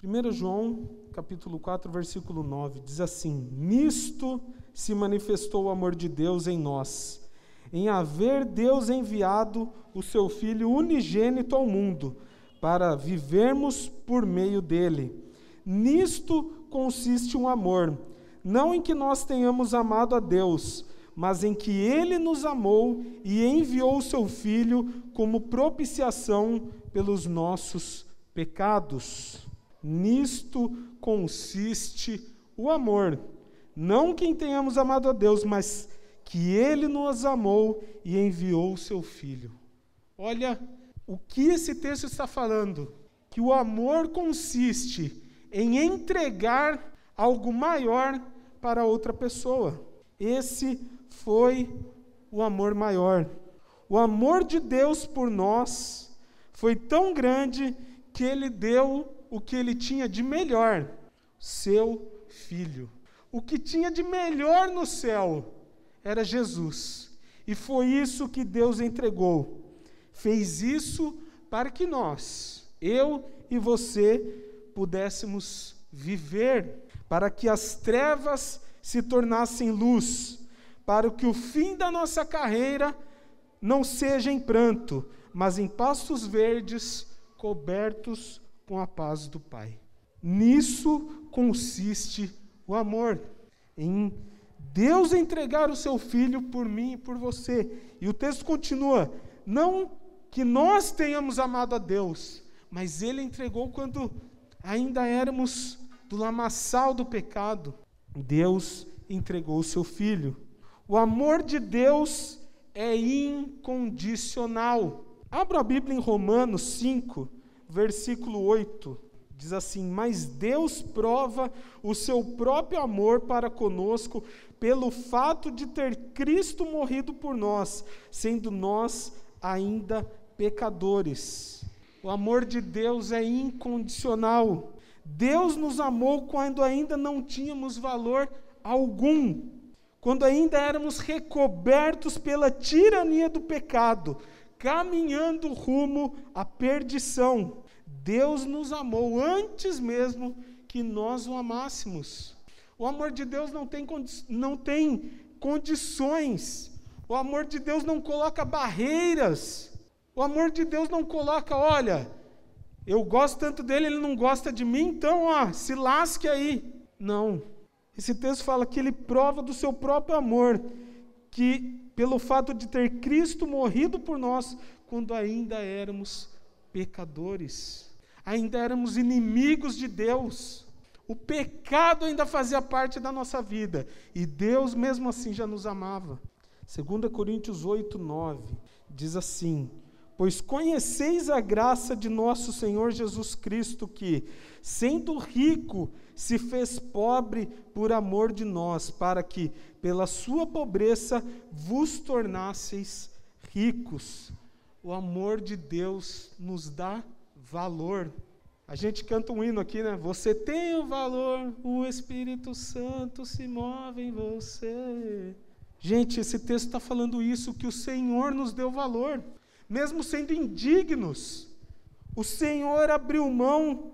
1 João, capítulo 4, versículo 9, diz assim: nisto se manifestou o amor de Deus em nós, em haver Deus enviado o seu Filho unigênito ao mundo, para vivermos por meio dele. Nisto consiste um amor, não em que nós tenhamos amado a Deus, mas em que ele nos amou e enviou o seu Filho como propiciação pelos nossos pecados. Nisto consiste o amor, não que tenhamos amado a Deus, mas que ele nos amou e enviou o seu Filho. Olha o que esse texto está falando, que o amor consiste em entregar algo maior para outra pessoa. Esse foi o amor maior. O amor de Deus por nós foi tão grande que ele deu o que ele tinha de melhor, seu Filho. O que tinha de melhor no céu era Jesus. E foi isso que Deus entregou. Fez isso para que nós, eu e você, pudéssemos viver, para que as trevas se tornassem luz, para que o fim da nossa carreira não seja em pranto, mas em pastos verdes, cobertos com a paz do Pai. Nisso consiste o amor, em Deus entregar o seu Filho por mim e por você. E o texto continua, não que nós tenhamos amado a Deus, mas ele entregou quando ainda éramos do lamaçal do pecado. Deus entregou o seu Filho. O amor de Deus é incondicional. Abra a Bíblia em Romanos 5, versículo 8. Diz assim: mas Deus prova o seu próprio amor para conosco pelo fato de ter Cristo morrido por nós, sendo nós ainda pecadores. O amor de Deus é incondicional. Deus nos amou quando ainda não tínhamos valor algum, quando ainda éramos recobertos pela tirania do pecado, caminhando rumo à perdição. Deus nos amou antes mesmo que nós o amássemos. O amor de Deus não tem condições. O amor de Deus não coloca barreiras. O amor de Deus não coloca, olha, eu gosto tanto dele, ele não gosta de mim, então, se lasque aí. Não. Esse texto fala que ele prova do seu próprio amor, que pelo fato de ter Cristo morrido por nós, quando ainda éramos pecadores, ainda éramos inimigos de Deus, o pecado ainda fazia parte da nossa vida, e Deus mesmo assim já nos amava. 2 Coríntios 8, 9, diz assim: pois conheceis a graça de nosso Senhor Jesus Cristo, que, sendo rico, se fez pobre por amor de nós, para que, pela sua pobreza, vos tornasseis ricos. O amor de Deus nos dá valor. A gente canta um hino aqui, né? Você tem o valor, o Espírito Santo se move em você. Gente, esse texto está falando isso, que o Senhor nos deu valor. Mesmo sendo indignos, o Senhor abriu mão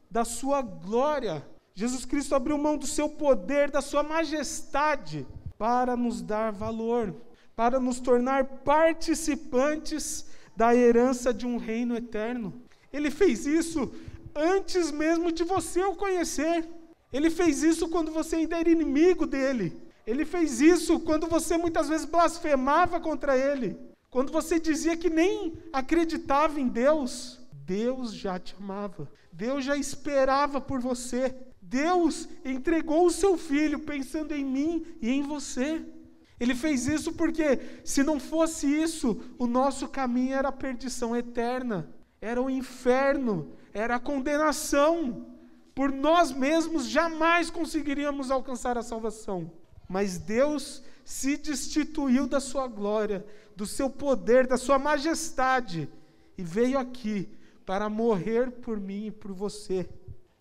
da sua glória. Jesus Cristo abriu mão do seu poder, da sua majestade, para nos dar valor, para nos tornar participantes da herança de um reino eterno. Ele fez isso antes mesmo de você o conhecer. Ele fez isso quando você ainda era inimigo dele. Ele fez isso quando você muitas vezes blasfemava contra ele. Quando você dizia que nem acreditava em Deus. Deus já te amava. Deus já esperava por você. Deus entregou o seu Filho pensando em mim e em você. Ele fez isso porque, se não fosse isso, o nosso caminho era a perdição eterna. Era o inferno, era a condenação. Por nós mesmos jamais conseguiríamos alcançar a salvação. Mas Deus se destituiu da sua glória, do seu poder, da sua majestade, e veio aqui para morrer por mim e por você.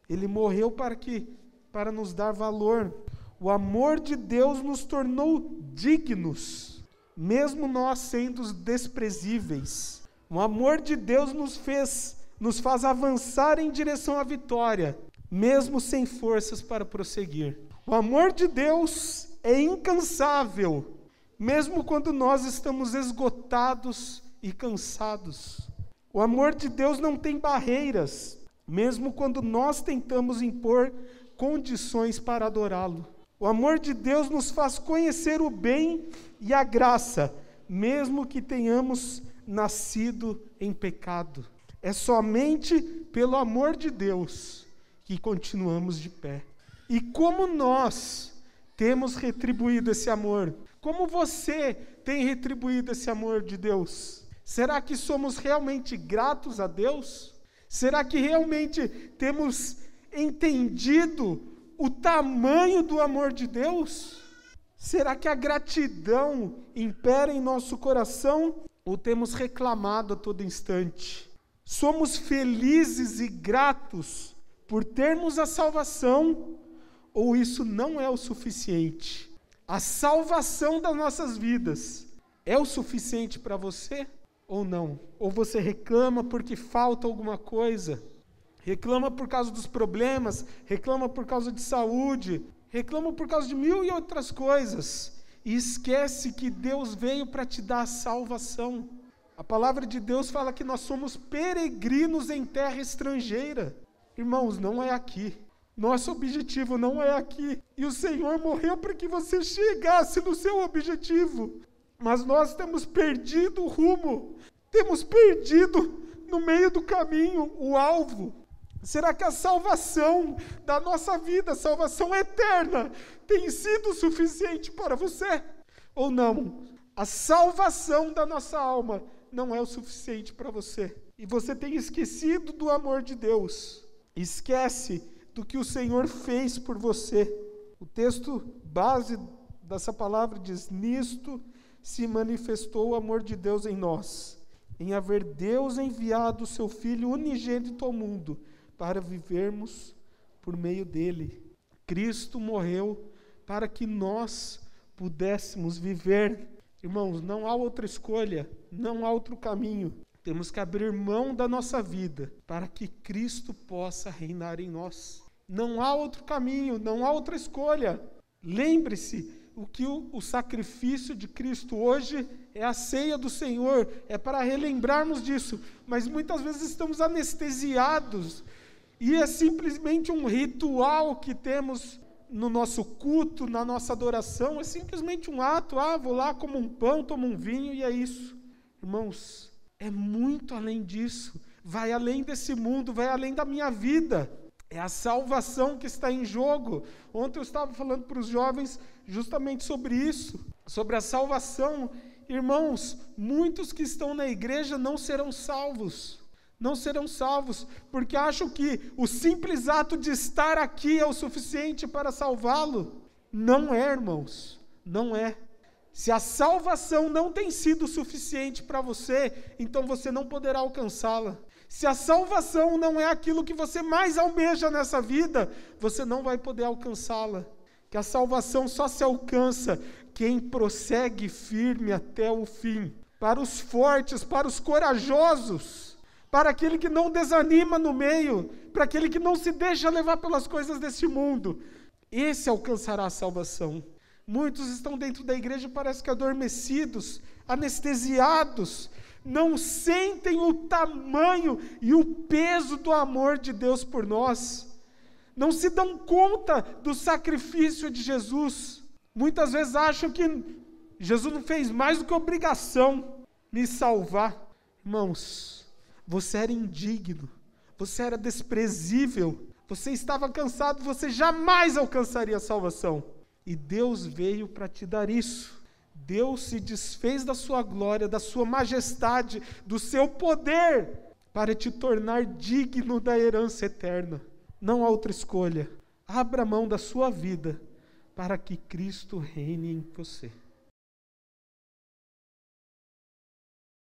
Ele morreu para nos dar valor. O amor de Deus nos tornou dignos, mesmo nós sendo desprezíveis. O amor de Deus nos fez nos faz avançar em direção à vitória, mesmo sem forças para prosseguir. O amor de Deus é incansável, mesmo quando nós estamos esgotados e cansados. O amor de Deus não tem barreiras, mesmo quando nós tentamos impor condições para adorá-lo. O amor de Deus nos faz conhecer o bem e a graça, mesmo que tenhamos nascido em pecado. É somente pelo amor de Deus que continuamos de pé. E como nós temos retribuído esse amor? Como você tem retribuído esse amor de Deus? Será que somos realmente gratos a Deus? Será que realmente temos entendido o tamanho do amor de Deus? Será que a gratidão impera em nosso coração ou temos reclamado a todo instante? Somos felizes e gratos por termos a salvação ou isso não é o suficiente? A salvação das nossas vidas é o suficiente para você ou não? Ou você reclama porque falta alguma coisa? Reclama por causa dos problemas, reclama por causa de saúde, reclama por causa de mil e outras coisas, e esquece que Deus veio para te dar a salvação. A palavra de Deus fala que nós somos peregrinos em terra estrangeira. Irmãos, não é aqui. Nosso objetivo não é aqui. E o Senhor morreu para que você chegasse no seu objetivo. Mas nós temos perdido o rumo. Temos perdido no meio do caminho o alvo. Será que a salvação da nossa vida, a salvação eterna, tem sido suficiente para você? Ou não? A salvação da nossa alma não é o suficiente para você. E você tem esquecido do amor de Deus. Esquece do que o Senhor fez por você. O texto base dessa palavra diz: nisto se manifestou o amor de Deus em nós, em haver Deus enviado o seu Filho unigênito ao mundo, para vivermos por meio dele. Cristo morreu para que nós pudéssemos viver. Irmãos, não há outra escolha, não há outro caminho. Temos que abrir mão da nossa vida para que Cristo possa reinar em nós. Não há outro caminho, não há outra escolha. Lembre-se, o sacrifício de Cristo hoje é a ceia do Senhor, é para relembrarmos disso, mas muitas vezes estamos anestesiados, e é simplesmente um ritual que temos no nosso culto, na nossa adoração, é simplesmente um ato, vou lá, como um pão, tomo um vinho e é isso. Irmãos, é muito além disso, vai além desse mundo, vai além da minha vida. É a salvação que está em jogo. Ontem eu estava falando para os jovens justamente sobre isso, sobre a salvação. Irmãos, muitos que estão na igreja não serão salvos. Não serão salvos, porque acham que o simples ato de estar aqui é o suficiente para salvá-lo. Não é, irmãos, não é. Se a salvação não tem sido suficiente para você, então você não poderá alcançá-la. Se a salvação não é aquilo que você mais almeja nessa vida, você não vai poder alcançá-la. Que a salvação só se alcança quem prossegue firme até o fim. Para os fortes, para os corajosos, para aquele que não desanima no meio, para aquele que não se deixa levar pelas coisas deste mundo. Esse alcançará a salvação. Muitos estão dentro da igreja, parece que adormecidos, anestesiados, não sentem o tamanho e o peso do amor de Deus por nós, não se dão conta do sacrifício de Jesus. Muitas vezes acham que Jesus não fez mais do que obrigação me salvar. Irmãos, você era indigno, você era desprezível, você estava cansado, você jamais alcançaria a salvação. E Deus veio para te dar isso. Deus se desfez da sua glória, da sua majestade, do seu poder, para te tornar digno da herança eterna. Não há outra escolha. Abra mão da sua vida para que Cristo reine em você.